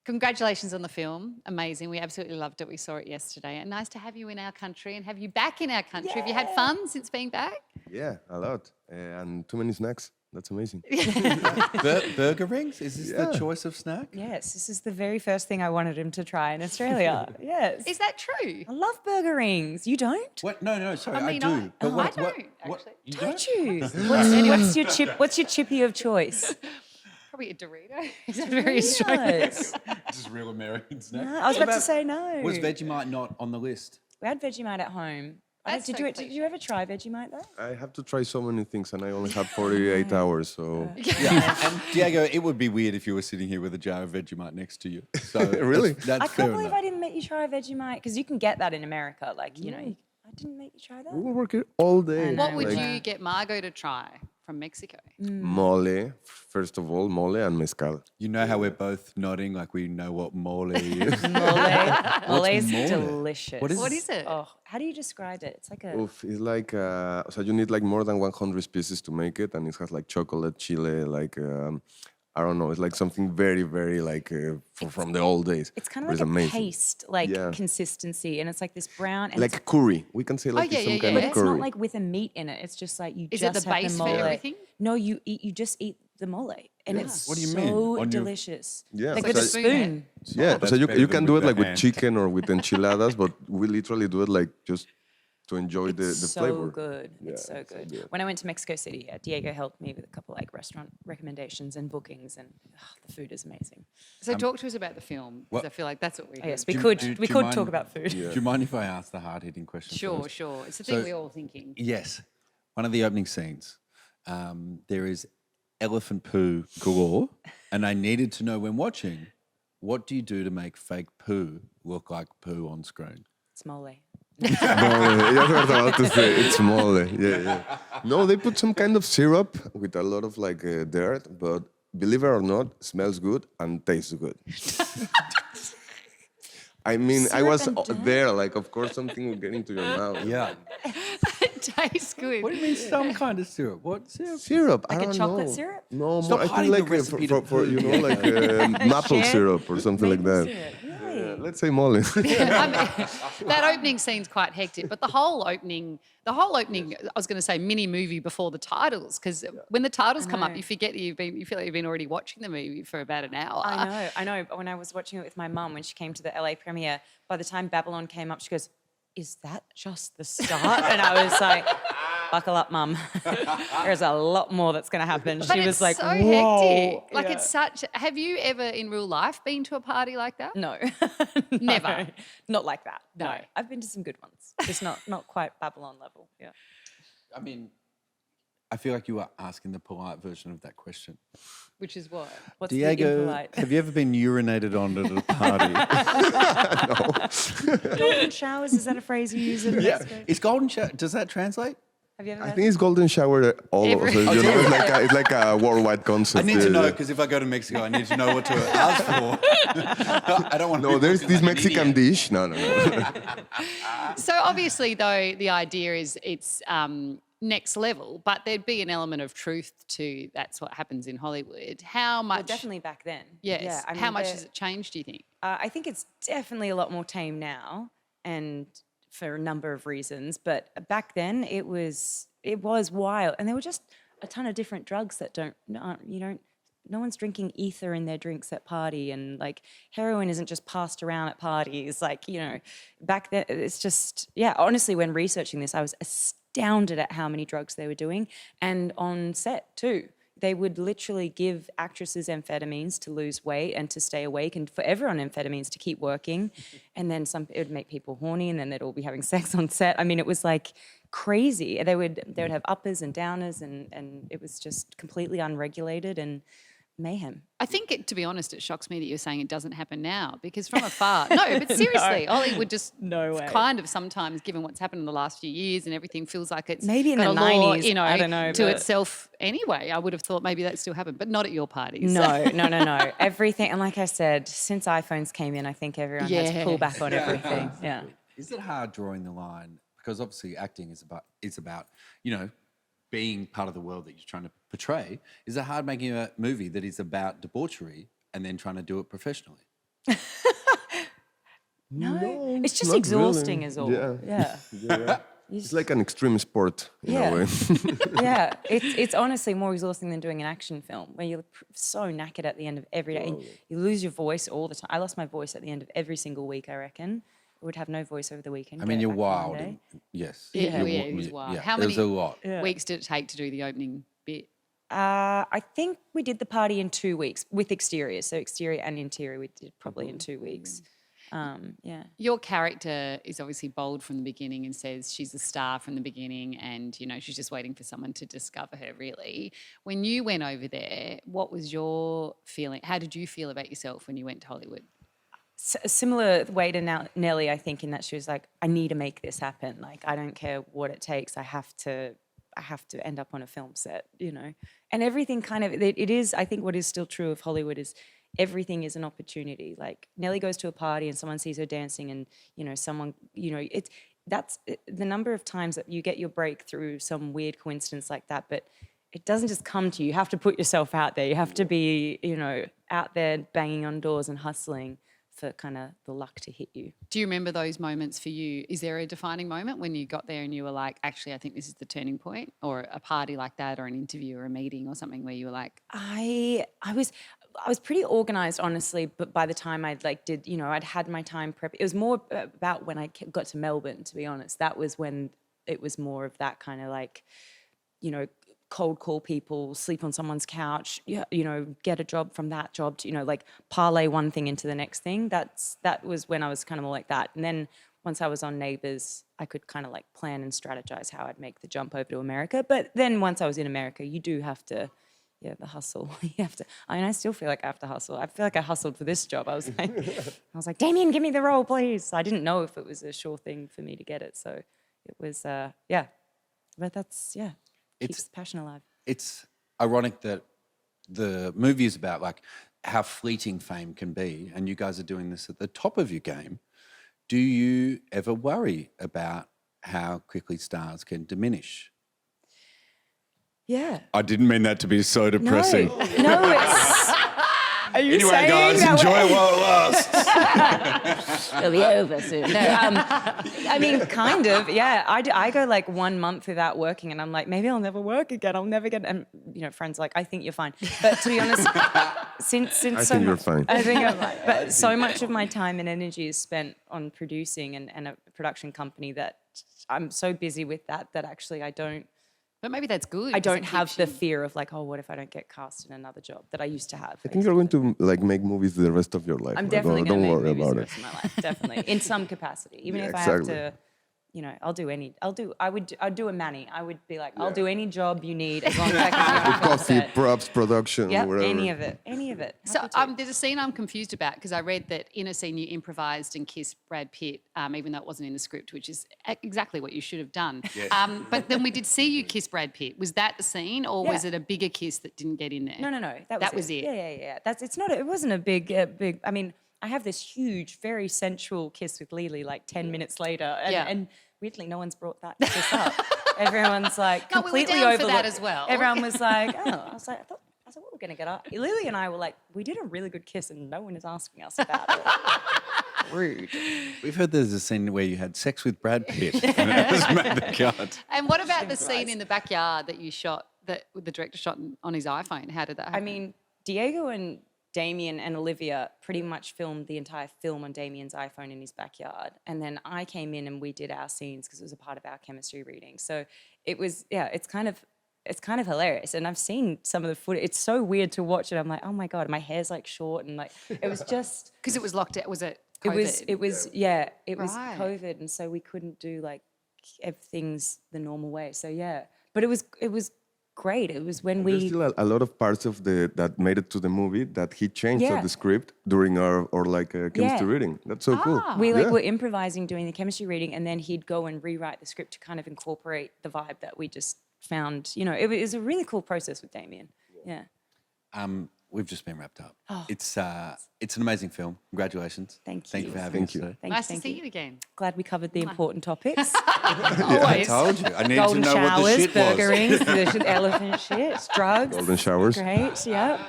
Congratulations on the film. Amazing. We absolutely loved it. We saw it yesterday. And nice to have you in our country and have you back in our country. Have you had fun since being back? Yeah, a lot. And too many snacks. That's amazing. Burger rings? Is this the Yeah. choice of snack? Yes, this is the very first thing I wanted him to try in Australia. Yes. Is that true? I love burger rings. You don't? What? No, sorry, I, mean, do. But I what, don't, what, actually. You Don't don't? you? What's your chippy of choice? Probably a Dorito. Is that very Australian? Yes. Just real American snack. No, I was about to say no. Was Vegemite not on the list? We had Vegemite at home. That's Did so did you ever try Vegemite though? I have to try so many things, and I only have 48 hours, so... Yeah. And Diego, it would be weird if you were sitting here with a jar of Vegemite next to you. So Really? That's I fair can't believe enough. I didn't make you try Vegemite because you can get that in America. Like, I didn't make you try that. We were working all day. What would like, you get Margot to try from Mexico? Mole, first of all, mole and mezcal. You know how we're both nodding like we know what mole is? Mole is mole? delicious. What is it? Oh, how do you describe it? It's like a Oof, it's like, so you need like more than 100 species to make it, and it has like chocolate, chile, like, I don't know, it's like something very, very like from the old days. it's kind But of like a amazing. paste like Yeah. consistency, and it's like this brown and Like curry. We can say like yeah, it's some yeah, kind yeah. but of it's curry. not like with a meat in it. It's just like you Is it just the have base the for mole. everything? No, you just eat the mole, and it's What do you so mean? On your- delicious. Yeah, like so with a I- spoon. Yeah, that's so you better can than do with it like the with hand. chicken or with enchiladas, but we literally do it like just to enjoy the so flavor. good. It's so good. When I went to Mexico City, Diego helped me with a couple like restaurant recommendations and bookings, and the food is amazing. So talk to us about the film, because what- I feel like that's what we're Oh, yes, doing. we could do we you could mind- talk about food. Do you mind if I ask the hard-hitting question Sure, first? sure. It's the thing So- we're all thinking. Yes. One of the opening scenes, there is elephant poo galore, and I needed to know when watching, what do you do to make fake poo look like poo on screen? It's mole. Mole. Yeah, I was about to say it's mole. Yeah. No, they put some kind of syrup with a lot of like dirt, but believe it or not, smells good and tastes good. I mean, I Syrup was and dirt? there, like, of course, something will get into your mouth. Yeah. It tastes good. What do you mean some kind of syrup? What syrup? Syrup, I Like a don't chocolate know. syrup? No, Stop more, I hiding think the like recipe to for you poo. know, like maple Share syrup or something like maple that. syrup, Yeah, really? let's say mole. I mean, that opening scene's quite hectic, but the whole opening, I was going to say mini movie before the titles, because when the titles come up, know. you forget that you feel like you've been already watching the movie for about an hour. I know. But when I was watching it with my mum when she came to the LA premiere, by the time Babylon came up, she goes, "Is that just the start?" And I was like, "Buckle up, mum. There's a lot more that's going to happen." But She it's was like, so "Whoa." hectic. Like Yeah. it's such. Have you ever in real life been to a party like that? No. Never. No. Not like that. No. No. I've been to some good ones. Just not quite Babylon level. Yeah. I mean, I feel like you were asking the polite version of that question. Which is what? What's the Diego, impolite? have you ever been urinated on at a party? Golden showers, is that a phrase you use in Mexico? Is golden shower, does that translate? Have you ever I had think it's golden shower all over. So, you know, it's like a worldwide I concept. need to know yeah. because if I go to Mexico, I need to know what to ask for. I don't want to No, be there's looking this like an Mexican idiot. dish. No. So obviously, though, the idea is it's next level, but there'd be an element of truth to that's what happens in Hollywood. How much? Well, definitely back then. Yes. Yeah, I How mean, much the- has it changed? Do you think? I think it's definitely a lot more tame now, and for a number of reasons. But back then, it was wild, and there were just a ton of different drugs that no one's drinking ether in their drinks at party, and like heroin isn't just passed around at parties. Like back then, it's just honestly, when researching this, I was astounded at how many drugs they were doing, and on set too. They would literally give actresses amphetamines to lose weight and to stay awake, and for everyone amphetamines to keep working. And then it would make people horny, and then they'd all be having sex on set. I mean, it was like crazy. They would have uppers and downers, and it was just completely unregulated and mayhem. I think, to be honest, it shocks me that you're saying it doesn't happen now, because from afar, no, but seriously, Hollywood just No way. kind of sometimes, given what's happened in the last few years and everything, feels like it's Maybe in got the a law, 90s, I don't know, to but- itself anyway. I would have thought maybe that still happened, but not at your parties. No. Everything, and like I said, since iPhones came in, I think everyone has to pull back on everything. Yeah. Is it hard drawing the line? Because obviously acting is about being part of the world that you're trying to portray. Is it hard making a movie that is about debauchery and then trying to do it professionally? No, it's just not exhausting really. is all. Yeah. Yeah. Yeah. It's like an extreme sport in Yeah. a way. Yeah, it's honestly more exhausting than doing an action film where you're so knackered at the end of every day. And you lose your voice all the time. I lost my voice at the end of every single week, I reckon. I would have no voice over the weekend. I get mean, it you're back on wild. Monday. Yes. Yeah, You're yeah, wa- it was wild. Yeah, How it was many a lot. weeks did it take to do the opening bit? I think we did the party in 2 weeks with exterior. So exterior and interior we did probably in 2 weeks. Yeah. Your character is obviously bold from the beginning and says she's a star from the beginning and, you know, she's just waiting for someone to discover her, really. When you went over there, what was your feeling? How did you feel about yourself when you went to Hollywood? A similar way to Nelly, I think, in that she was like, I need to make this happen. Like, I don't care what it takes. I have to end up on a film set, you know. And everything kind of, it is, I think what is still true of Hollywood is everything is an opportunity. Like Nelly goes to a party and someone sees her dancing and, you know, someone, you know, that's the number of times that you get your break through some weird coincidence like that, but it doesn't just come to you. You have to put yourself out there. You have to be, you know, out there banging on doors and hustling for kind of the luck to hit you. Do you remember those moments for you? Is there a defining moment when you got there and you were like, actually, I think this is the turning point, or a party like that, or an interview or a meeting or something where you were like, I was pretty organized, honestly, but by the time I'd I'd had my time prep. It was more about when I got to Melbourne, to be honest. That was when it was more of that kind of like, you know, cold call people, sleep on someone's couch, you know, get a job from that job to, you know, like parlay one thing into the next thing. That was when I was kind of more like that. And then once I was on Neighbours, I could kind of like plan and strategize how I'd make the jump over to America. But then once I was in America, you do have to, the hustle. You have to. I mean, I still feel like I have to hustle. I feel like I hustled for this job. I was like, Damien, give me the role, please. I didn't know if it was a sure thing for me to get it. So it was, But that's, keeps the passion alive. It's ironic that the movie is about like how fleeting fame can be, and you guys are doing this at the top of your game. Do you ever worry about how quickly stars can diminish? Yeah. I didn't mean that to be so depressing. No, it's... Are you Anyway, saying guys, that enjoy it while it lasts. It'll be over soon. No, I mean, kind of, yeah. I go like 1 month without working and I'm like, maybe I'll never work again. I'll never get, and you know, friends are like, I think you're fine. But to be honest, since I so think you're much, fine. I think I'm fine. But so much of my time and energy is spent on producing and a production company that I'm so busy with that actually I don't but maybe that's good. I 'cause don't it have keeps the you- fear of like, oh, what if I don't get cast in another job that I used to have. I think you're going to like make movies the rest of your life. I'm like, definitely don't going to make worry movies about the it. rest of my life, definitely, in some capacity. Even Yeah, if I exactly. have to, you know, I'd do a Manny. I would be like, I'll do any job you need as long as I can be on film Coffee, set. props, production, Yep, whatever. any of it. So Happy to. there's a scene I'm confused about because I read that in a scene you improvised and kissed Brad Pitt, even though it wasn't in the script, which is exactly what you should have done. Yes. But then we did see you kiss Brad Pitt. Was that the scene, or was Yeah. it a bigger kiss that didn't get in there? No. That was it. Yeah. It wasn't a big. I mean, I have this huge, very sensual kiss with Lily like 10 minutes later, and weirdly, no one's brought that kiss up. Everyone's like No, we were completely down for overlooked. that as well. Everyone was like, oh, I was like, what we're gonna get up. Lily and I were like, we did a really good kiss, and no one is asking us about it. Rude. We've heard there's a scene where you had sex with Brad Pitt and it has made the cut. And what about the scene in the backyard that you shot, that the director shot on his iPhone? How did that happen? I mean, Diego and Damien and Olivia pretty much filmed the entire film on Damien's iPhone in his backyard. And then I came in and we did our scenes because it was a part of our chemistry reading. So it was, it's kind of hilarious. And I've seen some of the footage. It's so weird to watch it. I'm like, oh my God, my hair's like short. And like, it was just, because it was locked out. Was it COVID? it was Right. COVID. And so we couldn't do like things the normal way. So yeah, but it was great. It was when There's we, still a lot of parts of that made it to the movie that he changed Yeah. of the script during our chemistry reading. That's so cool. we like Yeah. were improvising doing the chemistry reading, and then he'd go and rewrite the script to kind of incorporate the vibe that we just found. You know, it was a really cool process with Damien. Yeah. We've just been wrapped up. It's an amazing film. Congratulations. Thank Thank you you. for having Thank us you. today. Nice to Thank see you. you again. Glad we covered the important topics. I Always. told you. I needed Golden to know what the showers, shit was. burger rings, the elephant shit, drugs. Golden showers. Great, yeah.